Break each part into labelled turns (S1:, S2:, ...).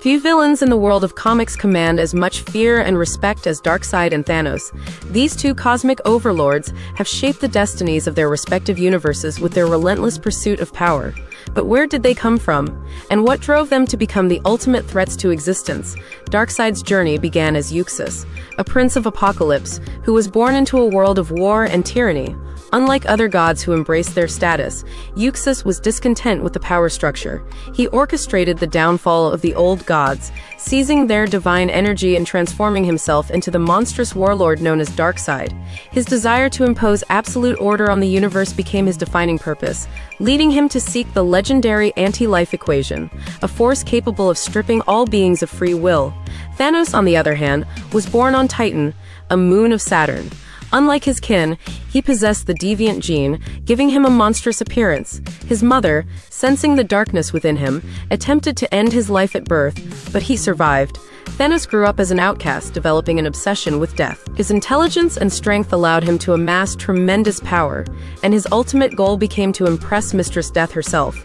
S1: Few villains in the world of comics command as much fear and respect as Darkseid and Thanos. These two cosmic overlords have shaped the destinies of their respective universes with their relentless pursuit of power. But where did they come from? And what drove them to become the ultimate threats to existence? Darkseid's journey began as Uxas, a prince of apocalypse, who was born into a world of war and tyranny. Unlike other gods who embraced their status, Uxas was discontent with the power structure. He orchestrated the downfall of the old gods, seizing their divine energy and transforming himself into the monstrous warlord known as Darkseid. His desire to impose absolute order on the universe became his defining purpose, leading him to seek the legendary anti-life equation, a force capable of stripping all beings of free will. Thanos, on the other hand, was born on Titan, a moon of Saturn. Unlike his kin, he possessed the deviant gene, giving him a monstrous appearance. His mother, sensing the darkness within him, attempted to end his life at birth, but he survived. Thanos grew up as an outcast, developing an obsession with death. His intelligence and strength allowed him to amass tremendous power, and his ultimate goal became to impress Mistress Death herself.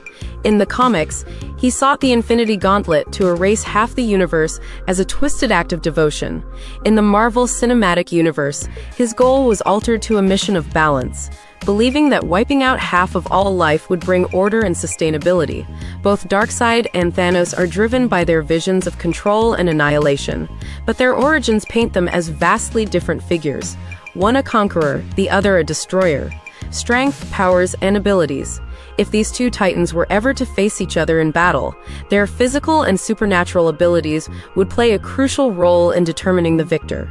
S1: In the comics, he sought the Infinity Gauntlet to erase half the universe as a twisted act of devotion. In the Marvel Cinematic Universe, his goal was altered to a mission of balance, believing that wiping out half of all life would bring order and sustainability. Both Darkseid and Thanos are driven by their visions of control and annihilation, but their origins paint them as vastly different figures. One a conqueror, the other a destroyer. Strength, powers, and abilities. If these two titans were ever to face each other in battle, their physical and supernatural abilities would play a crucial role in determining the victor.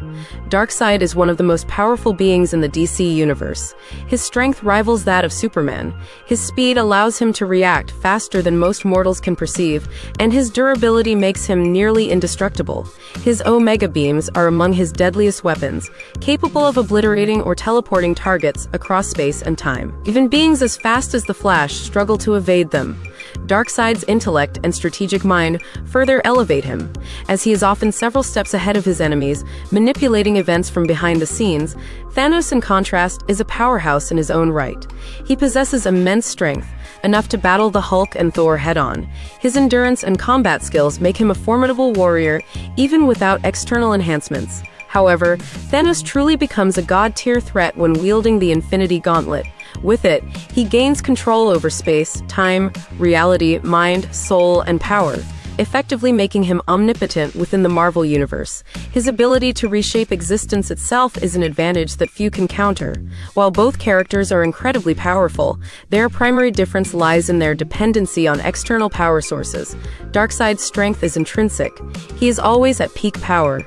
S1: Darkseid is one of the most powerful beings in the DC universe. His strength rivals that of Superman. His speed allows him to react faster than most mortals can perceive, and his durability makes him nearly indestructible. His Omega beams are among his deadliest weapons, capable of obliterating or teleporting targets across space and time. Even beings as fast as the Flash struggle to evade them. Darkseid's intellect and strategic mind further elevate him, as he is often several steps ahead of his enemies, manipulating events from behind the scenes. Thanos, in contrast, is a powerhouse in his own right. He possesses immense strength, enough to battle the Hulk and Thor head-on. His endurance and combat skills make him a formidable warrior, even without external enhancements. However, Thanos truly becomes a god-tier threat when wielding the Infinity Gauntlet. With it, he gains control over space, time, reality, mind, soul, and power, effectively making him omnipotent within the Marvel Universe. His ability to reshape existence itself is an advantage that few can counter. While both characters are incredibly powerful, their primary difference lies in their dependency on external power sources. Darkseid's strength is intrinsic. He is always at peak power.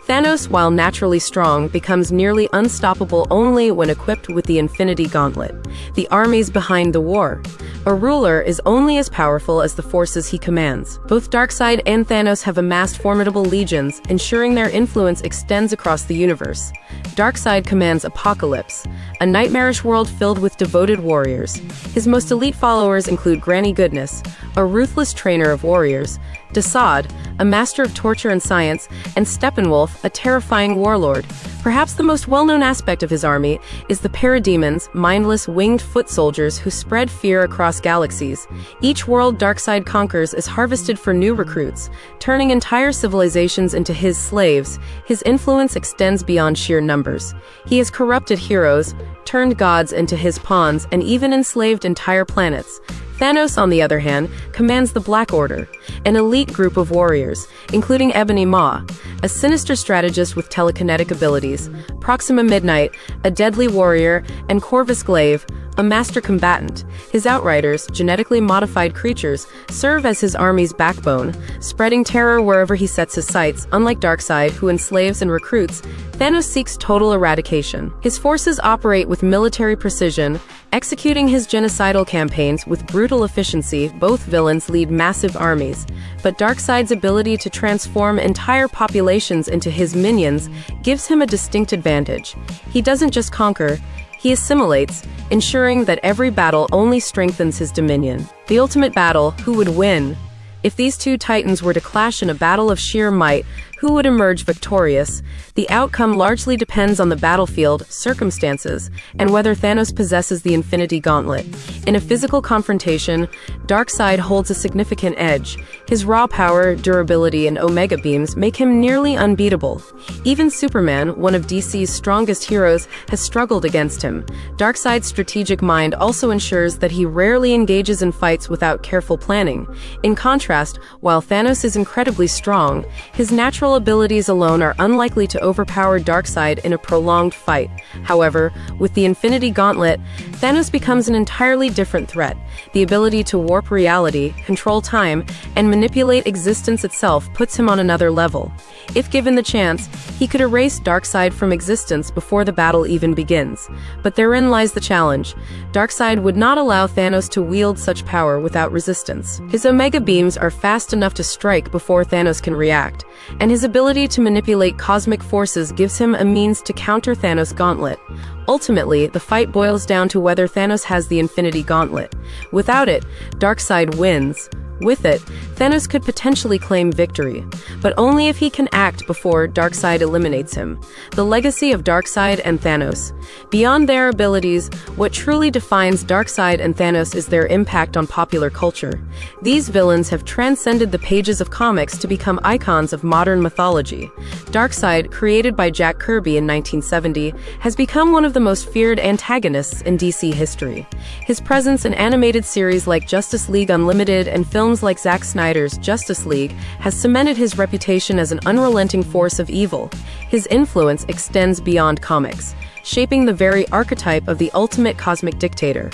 S1: Thanos, while naturally strong, becomes nearly unstoppable only when equipped with the Infinity Gauntlet, the armies behind the war. A ruler is only as powerful as the forces he commands. Both Darkseid and Thanos have amassed formidable legions, ensuring their influence extends across the universe. Darkseid commands Apocalypse, a nightmarish world filled with devoted warriors. His most elite followers include Granny Goodness, a ruthless trainer of warriors, Darkseid, a master of torture and science, and Steppenwolf, a terrifying warlord. Perhaps the most well-known aspect of his army is the parademons, mindless winged foot soldiers who spread fear across galaxies. Each world Darkseid conquers is harvested for new recruits, turning entire civilizations into his slaves. His influence extends beyond sheer numbers. He has corrupted heroes, turned gods into his pawns, and even enslaved entire planets. Thanos, on the other hand, commands the Black Order, an elite group of warriors, including Ebony Maw, a sinister strategist with telekinetic abilities, Proxima Midnight, a deadly warrior, and Corvus Glaive, a master combatant. His outriders, genetically modified creatures, serve as his army's backbone, spreading terror wherever he sets his sights. Unlike Darkseid, who enslaves and recruits, Thanos seeks total eradication. His forces operate with military precision, executing his genocidal campaigns with brutal efficiency. Both villains lead massive armies, but Darkseid's ability to transform entire populations into his minions gives him a distinct advantage. He doesn't just conquer, he assimilates, ensuring that every battle only strengthens his dominion. The ultimate battle, who would win? If these two titans were to clash in a battle of sheer might, Who would emerge victorious? The outcome largely depends on the battlefield, circumstances, and whether Thanos possesses the Infinity Gauntlet. In a physical confrontation, Darkseid holds a significant edge. His raw power, durability, and Omega beams make him nearly unbeatable. Even Superman, one of DC's strongest heroes, has struggled against him. Darkseid's strategic mind also ensures that he rarely engages in fights without careful planning. In contrast, while Thanos is incredibly strong, his natural abilities alone are unlikely to overpower Darkseid in a prolonged fight. However, with the Infinity Gauntlet, Thanos becomes an entirely different threat. The ability to warp reality, control time, and manipulate existence itself puts him on another level. If given the chance, he could erase Darkseid from existence before the battle even begins. But therein lies the challenge. Darkseid would not allow Thanos to wield such power without resistance. His Omega beams are fast enough to strike before Thanos can react, and his ability to manipulate cosmic forces gives him a means to counter Thanos' gauntlet. Ultimately, the fight boils down to whether Thanos has the Infinity Gauntlet. Without it, Darkseid wins. With it, Thanos could potentially claim victory, but only if he can act before Darkseid eliminates him. The legacy of Darkseid and Thanos. Beyond their abilities, what truly defines Darkseid and Thanos is their impact on popular culture. These villains have transcended the pages of comics to become icons of modern mythology. Darkseid, created by Jack Kirby in 1970, has become one of the most feared antagonists in DC history. His presence in animated series like Justice League Unlimited and films like Zack Snyder's Justice League has cemented his reputation as an unrelenting force of evil. His influence extends beyond comics, shaping the very archetype of the ultimate cosmic dictator.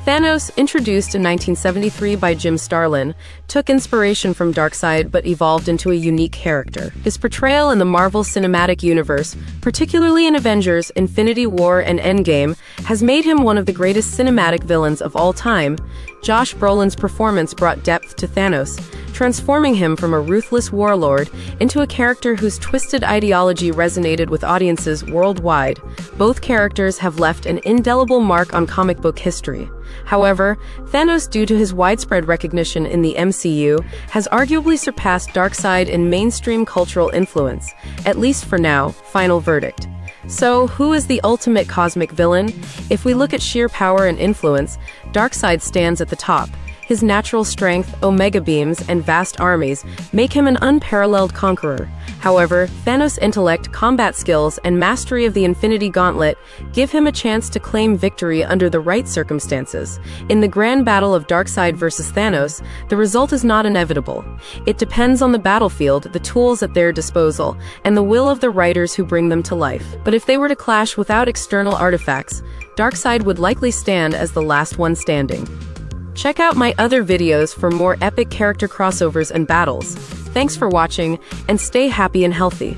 S1: Thanos, introduced in 1973 by Jim Starlin, took inspiration from Darkseid but evolved into a unique character. His portrayal in the Marvel Cinematic Universe, particularly in Avengers, Infinity War, and Endgame, has made him one of the greatest cinematic villains of all time. Josh Brolin's performance brought depth to Thanos, transforming him from a ruthless warlord into a character whose twisted ideology resonated with audiences worldwide. Both characters have left an indelible mark on comic book history. However, Thanos, due to his widespread recognition in the MCU, has arguably surpassed Darkseid in mainstream cultural influence, at least for now. Final verdict. So, who is the ultimate cosmic villain? If we look at sheer power and influence, Darkseid stands at the top. His natural strength, Omega beams, and vast armies make him an unparalleled conqueror. However, Thanos' intellect, combat skills, and mastery of the Infinity Gauntlet give him a chance to claim victory under the right circumstances. In the grand battle of Darkseid versus Thanos, the result is not inevitable. It depends on the battlefield, the tools at their disposal, and the will of the writers who bring them to life. But if they were to clash without external artifacts, Darkseid would likely stand as the last one standing. Check out my other videos for more epic character crossovers and battles. Thanks for watching, and stay happy and healthy.